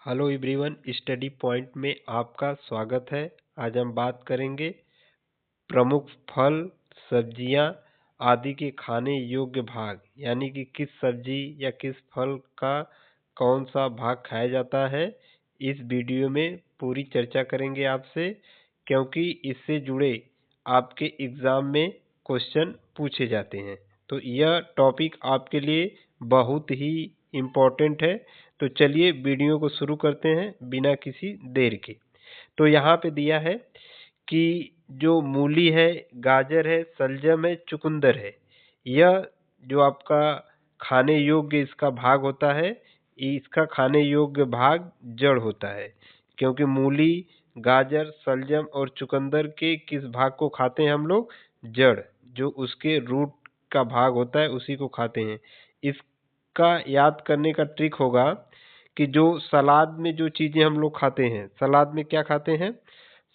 Hello everyone, study point में आपका स्वागत है। आज हम बात करेंगे प्रमुख फल, सब्जियां आदि के खाने योग्य भाग, यानी कि किस सब्जी या किस फल का कौन सा भाग खाया जाता है। इस वीडियो में पूरी चर्चा करेंगे आपसे, क्योंकि इससे जुड़े आपके एग्ज़ाम में क्वेश्चन पूछे जाते हैं। तो यह टॉपिक आपके लिए बहुत ही इम्पोर्टेंट है। तो चलिए वीडियो को शुरू करते हैं बिना किसी देर के। तो यहाँ पे दिया है कि जो मूली है, गाजर है, सलजम है, चुकंदर है, यह जो आपका खाने योग्य इसका भाग होता है, इसका खाने योग्य भाग जड़ होता है। क्योंकि मूली, गाजर, सलजम और चुकंदर के किस भाग को खाते हैं हम लोग? जड़, जो उसके रूट का भाग होता है उसी को खाते हैं। इसका याद करने का ट्रिक होगा कि जो सलाद में जो चीज़ें हम लोग खाते हैं, सलाद में क्या खाते हैं?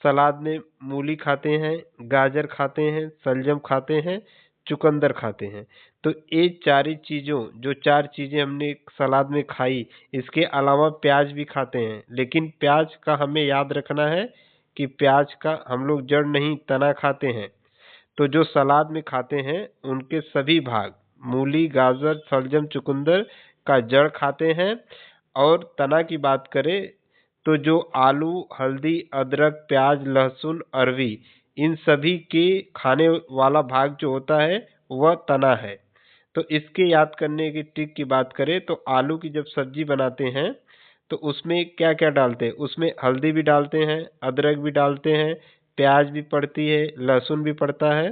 सलाद में मूली खाते हैं, गाजर खाते हैं, सलजम खाते हैं, चुकंदर खाते हैं। तो ये चार चीज़ें हमने सलाद में खाई, इसके अलावा प्याज भी खाते हैं। लेकिन प्याज का हमें याद रखना है कि प्याज का हम लोग जड़ नहीं, तना खाते हैं। तो जो सलाद में खाते हैं उनके सभी भाग, मूली, गाजर, सलजम, चुकंदर का जड़ खाते हैं। और तना की बात करें तो जो आलू, हल्दी, अदरक, प्याज, लहसुन, अरवी, इन सभी के खाने वाला भाग जो होता है वह तना है। तो इसके याद करने की ट्रिक की बात करें तो आलू की जब सब्जी बनाते हैं तो उसमें क्या क्या डालते हैं? उसमें हल्दी भी डालते हैं, अदरक भी डालते हैं, प्याज भी पड़ती है, लहसुन भी पड़ता है।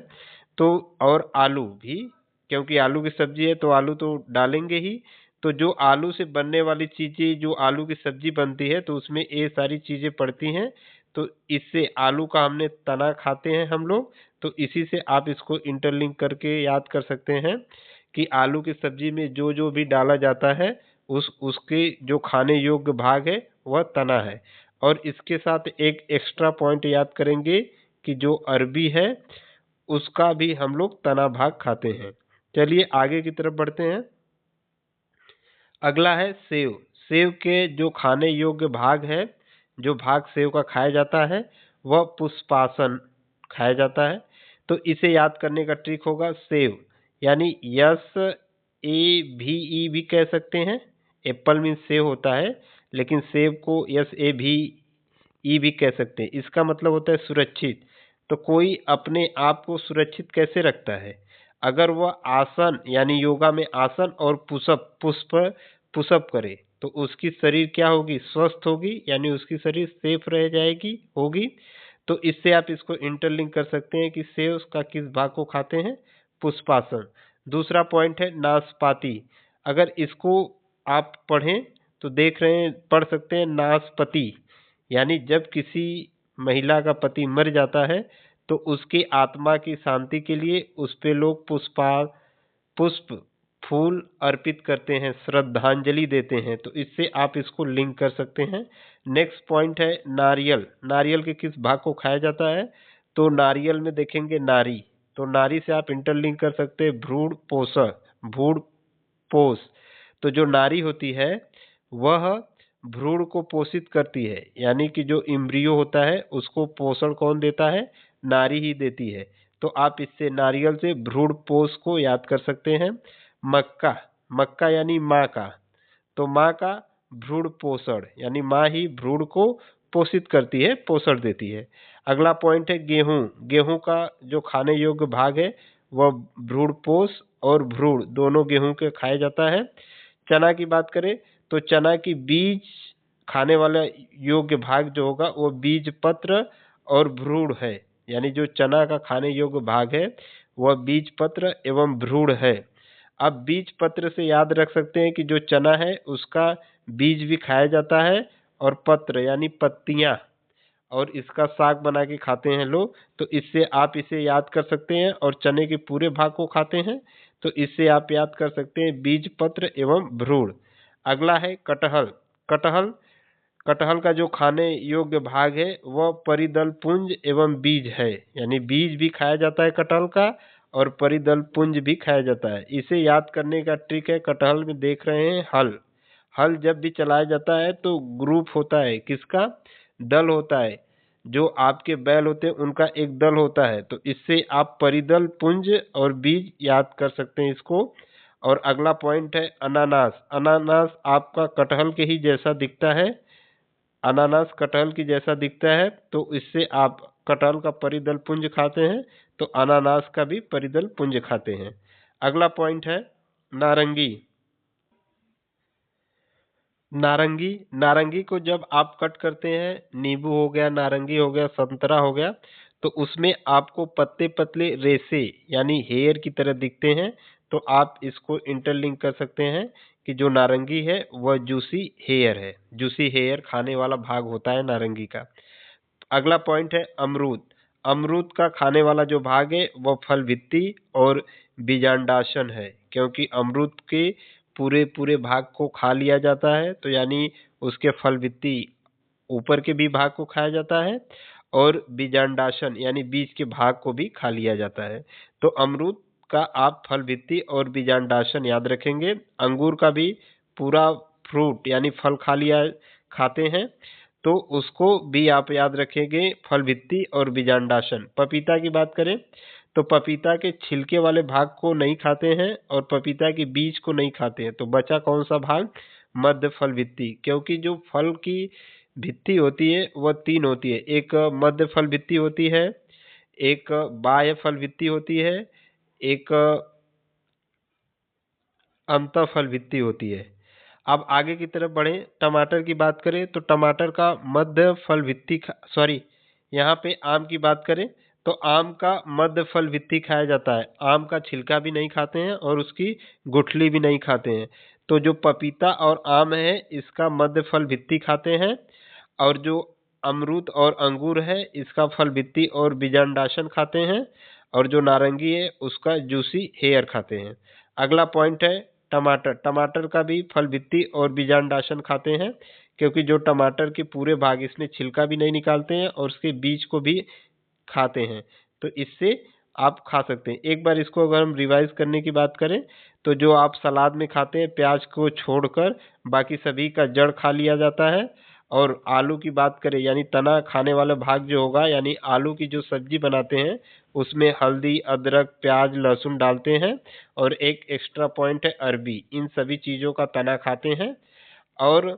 तो और आलू भी, क्योंकि आलू की सब्जी है तो आलू तो डालेंगे ही। तो जो आलू से बनने वाली चीज़ें, जो आलू की सब्जी बनती है तो उसमें ये सारी चीज़ें पड़ती हैं। तो इससे आलू का हमने तना खाते हैं हम लोग। तो इसी से आप इसको इंटरलिंक करके याद कर सकते हैं कि आलू की सब्जी में जो जो भी डाला जाता है उसके जो खाने योग्य भाग है वह तना है। और इसके साथ एक एक्स्ट्रा पॉइंट याद करेंगे कि जो अरबी है उसका भी हम लोग तना भाग खाते हैं। चलिए आगे की तरफ बढ़ते हैं। अगला है सेव। सेव के जो खाने योग्य भाग है, जो भाग सेव का खाया जाता है वह पुष्पासन खाया जाता है। तो इसे याद करने का ट्रिक होगा सेव, यानी यस ए भी ई भी कह सकते हैं। एप्पल मीन सेव होता है, लेकिन सेव को यस ए भी ई भी कह सकते हैं। इसका मतलब होता है सुरक्षित। तो कोई अपने आप को सुरक्षित कैसे रखता है? अगर वह आसन, यानी योगा में आसन और पुशअप करे तो उसकी शरीर क्या होगी? स्वस्थ होगी, यानी उसकी शरीर सेफ रह जाएगी, होगी। तो इससे आप इसको इंटरलिंक कर सकते हैं कि सेव का किस भाग को खाते हैं? पुष्पासन। दूसरा पॉइंट है नाशपाती। अगर इसको आप पढ़ें तो देख रहे हैं, पढ़ सकते हैं नाशपति, यानी जब किसी महिला का पति मर जाता है तो उसकी आत्मा की शांति के लिए उस पे लोग पुष्प फूल अर्पित करते हैं, श्रद्धांजलि देते हैं। तो इससे आप इसको लिंक कर सकते हैं। नेक्स्ट पॉइंट है नारियल। नारियल के किस भाग को खाया जाता है? तो नारियल में देखेंगे नारी, तो नारी से आप इंटरलिंक कर सकते हैं भ्रूण पोष। तो जो नारी होती है वह भ्रूण को पोषित करती है, यानी कि जो इम्ब्रियो होता है उसको पोषण कौन देता है? नारी ही देती है। तो आप इससे नारियल से भ्रूण पोष को याद कर सकते हैं। मक्का, मक्का यानी माँ का, तो माँ का भ्रूण पोषण, यानी माँ ही भ्रूण को पोषित करती है, पोषण देती है। अगला पॉइंट है गेहूं। गेहूं का जो खाने योग्य भाग है वह भ्रूण पोष और भ्रूण दोनों गेहूं के खाया जाता है। चना की बात करें तो चना की बीज खाने वाला योग्य भाग जो होगा वो बीज पत्र और भ्रूण है, यानी जो चना का खाने योग्य भाग है वह बीज पत्र एवं भ्रूण है। अब बीज पत्र से याद रख सकते हैं कि जो चना है उसका बीज भी खाया जाता है और पत्र यानी पत्तियां, और इसका साग बना के खाते हैं लोग। तो इससे आप इसे याद कर सकते हैं, और चने के पूरे भाग को खाते हैं तो इससे आप याद कर सकते हैं बीज पत्र एवं भ्रूण। अगला है कटहल। कटहल कटहल का जो खाने योग्य भाग है वह परिदल पुंज एवं बीज है, यानी बीज भी खाया जाता है कटहल का और परिदल पुंज भी खाया जाता है। इसे याद करने का ट्रिक है, कटहल में देख रहे हैं हल, हल जब भी चलाया जाता है तो ग्रुप होता है, किसका? दल होता है। जो आपके बैल होते हैं उनका एक दल होता है। तो इससे आप परिदल, पुंज और बीज याद कर सकते हैं इसको। और अगला पॉइंट है अनानास। अनानास आपका कटहल के ही जैसा दिखता है। अनानास कटहल की जैसा दिखता है, तो इससे आप कटहल का परिदल पुंज खाते हैं, तो अनानास का भी परिदल पुंज खाते हैं। अगला पॉइंट है नारंगी। नारंगी, नारंगी को जब आप कट करते हैं, नींबू हो गया, नारंगी हो गया, संतरा हो गया, तो उसमें आपको पतले पतले रेशे यानी हेयर की तरह दिखते हैं। तो आप इसको इंटरलिंक कर सकते हैं कि जो नारंगी है वह जूसी हेयर है। जूसी हेयर खाने वाला भाग होता है नारंगी का। अगला पॉइंट है अमरूद। अमरूद का खाने वाला जो भाग है वह फल भित्ति और बीजांडाशन है, क्योंकि अमरूद के पूरे पूरे भाग को खा लिया जाता है, तो यानी उसके फल भित्ति ऊपर के भी भाग को खाया जाता है और बीजांडाशन यानी बीज के भाग को भी खा लिया जाता है। तो अमरूद का आप फल भित्ति और बीजांडाशन याद रखेंगे। अंगूर का भी पूरा फ्रूट यानी फल खा लिया खाते हैं, तो उसको भी आप याद रखेंगे, फल भित्ति और बीजांडाशन। पपीता की बात करें तो पपीता के छिलके वाले भाग को नहीं खाते हैं और पपीता के बीज को नहीं खाते हैं। तो बचा कौन सा भाग? मध्य फल भित्ति, क्योंकि जो फल की भित्ति होती है वह तीन होती है। एक मध्य फल भित्ति होती है, एक बाह्य फल भित्ति होती है, एक अंतःफल भित्ति होती है। अब आगे की तरफ बढ़े, टमाटर की बात करें तो टमाटर का मध्य फल भित्ति सॉरी, यहाँ पे आम की बात करें तो आम का मध्य फल भित्ति खाया जाता है। आम का छिलका भी नहीं खाते हैं और उसकी गुठली भी नहीं खाते हैं। तो जो पपीता और आम है इसका मध्य फल भित्ति खाते हैं, और जो अमरूद और अंगूर है इसका फल भित्ति और बीजांडाशन खाते हैं, और जो नारंगी है उसका जूसी हेयर खाते हैं। अगला पॉइंट है टमाटर। टमाटर का भी फल भित्ति और बीजांडाशन खाते हैं, क्योंकि जो टमाटर के पूरे भाग इसमें छिलका भी नहीं निकालते हैं और उसके बीज को भी खाते हैं। तो इससे आप खा सकते हैं। एक बार इसको अगर हम रिवाइज करने की बात करें तो जो आप सलाद में खाते हैं प्याज को छोड़कर बाकी सभी का जड़ खा लिया जाता है। और आलू की बात करें यानी तना खाने वाला भाग जो होगा, यानी आलू की जो सब्जी बनाते हैं उसमें हल्दी, अदरक, प्याज, लहसुन डालते हैं। और एक एक्स्ट्रा पॉइंट है अरबी। इन सभी चीज़ों का तना खाते हैं। और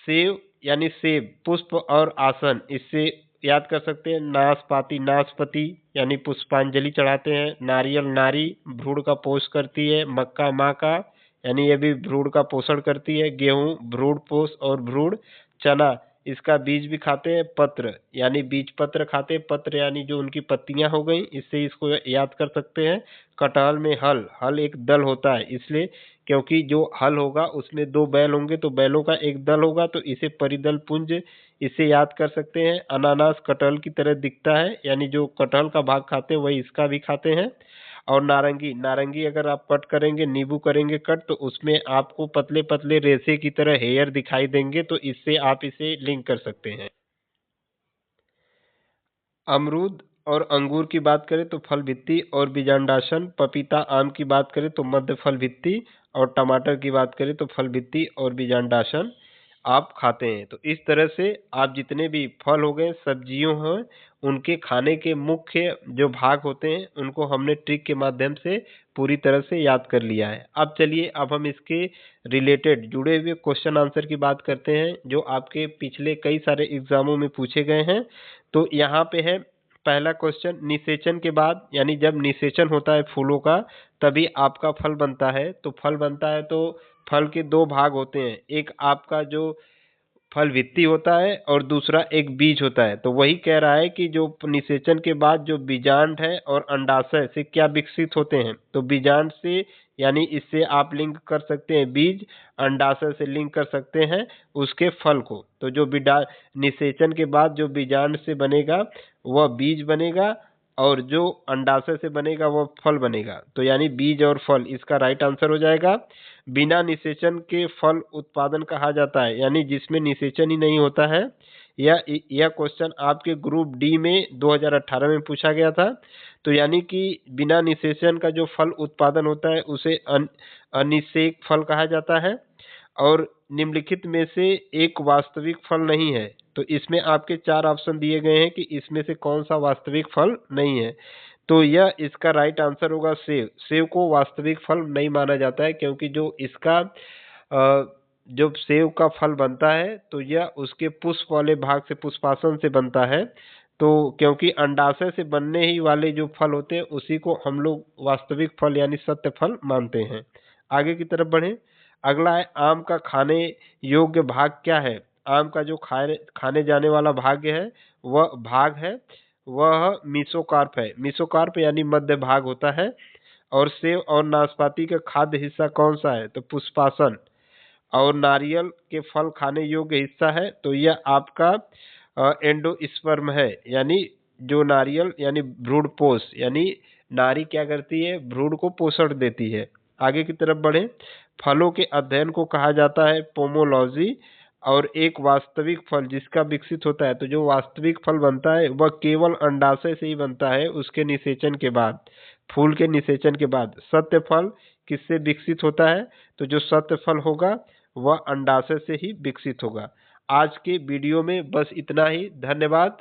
सेव यानी सेब, पुष्प और आसन, इससे याद कर सकते हैं। नाशपाती, नाशपति यानी पुष्पांजलि चढ़ाते हैं। नारियल, नारी भ्रूण का पोष करती है। मक्का, माँ का यानी ये भी भ्रूण का पोषण करती है। गेहूं भ्रूण पोष और भ्रूण। चना इसका बीज भी खाते हैं। पत्र यानी बीज पत्र खाते हैं। पत्र यानी जो उनकी पत्तियां हो गई, इससे इसको याद कर सकते हैं। कटहल में हल, हल एक दल होता है इसलिए क्योंकि जो हल होगा उसमें दो बैल होंगे, तो बैलों का एक दल होगा, तो इसे परिदल पुंज इसे याद कर सकते हैं। अनानास कटहल की तरह दिखता है, यानी जो कटहल का भाग खाते हैं वही इसका भी खाते हैं। और नारंगी, नारंगी अगर आप कट करेंगे, नींबू करेंगे कट, तो उसमें आपको पतले पतले रेशे की तरह हेयर दिखाई देंगे, तो इससे आप इसे लिंक कर सकते हैं। अमरूद और अंगूर की बात करें तो फल भित्ति और बीजांडाशन। पपीता, आम की बात करें तो मध्य फल भित्ति, और टमाटर की बात करें तो फल भित्ति और बीजांडाशन आप खाते हैं। तो इस तरह से आप जितने भी फल हो गए, सब्जियों हैं, उनके खाने के मुख्य जो भाग होते हैं उनको हमने ट्रिक के माध्यम से पूरी तरह से याद कर लिया है। अब चलिए, अब हम इसके रिलेटेड जुड़े हुए क्वेश्चन आंसर की बात करते हैं जो आपके पिछले कई सारे एग्जामों में पूछे गए हैं। तो यहाँ पे है पहला क्वेश्चन, निषेचन के बाद यानी जब निषेचन होता है फूलों का तभी आपका फल बनता है। तो फल बनता है तो फल के दो भाग होते हैं, एक आपका जो फल भित्ति होता है और दूसरा एक बीज होता है। तो वही कह रहा है कि जो निषेचन के बाद जो बीजांड है और अंडाशय से क्या विकसित होते हैं, तो बीजांड से यानी इससे आप लिंक कर सकते हैं बीज, अंडाशय से लिंक कर सकते हैं उसके फल को। तो जो निषेचन के बाद जो बीजांड से बनेगा वह बीज बनेगा, और जो अंडाशय से बनेगा वह फल बनेगा। तो यानी बीज और फल इसका राइट आंसर हो जाएगा। बिना निषेचन के फल उत्पादन कहा जाता है, यानी जिसमें निषेचन ही नहीं होता है। यह क्वेश्चन आपके ग्रुप डी में 2018 में पूछा गया था। तो यानी कि बिना निषेचन का जो फल उत्पादन होता है उसे अनिषेक फल कहा जाता है। और निम्नलिखित में से एक वास्तविक फल नहीं है। तो इसमें आपके 4 ऑप्शन दिए गए हैं कि इसमें से कौन सा वास्तविक फल नहीं है। तो यह इसका राइट आंसर होगा सेव। सेव को वास्तविक फल नहीं माना जाता है, क्योंकि जो इसका जो सेव का फल बनता है तो यह उसके पुष्प वाले भाग से, पुष्पासन से बनता है। तो क्योंकि अंडाशय से बनने ही वाले जो फल होते हैं उसी को हम लोग वास्तविक फल यानी सत्य फल मानते हैं। आगे की तरफ बढ़ें। अगला है आम का खाने योग्य भाग क्या है। आम का जो खाने जाने वाला भाग है वह मीसोकार्प है। मीसोकार्प यानी मध्य भाग होता है। और सेव और नाशपाती का खाद्य हिस्सा कौन सा है, तो पुष्पासन। और नारियल के फल खाने योग्य हिस्सा है तो यह आपका एंडोस्पर्म है, यानी जो नारियल यानी भ्रूणपोष, यानी नारी क्या करती है, भ्रूण को पोषण देती है। आगे की तरफ बढ़े। फलों के अध्ययन को कहा जाता है पोमोलॉजी। और एक वास्तविक फल जिसका विकसित होता है, तो जो वास्तविक फल बनता है वह केवल अंडाशय से ही बनता है, उसके निषेचन के बाद, फूल के निषेचन के बाद। सत्य फल किससे विकसित होता है, तो जो सत्य फल होगा वह अंडाशय से ही विकसित होगा। आज के वीडियो में बस इतना ही। धन्यवाद।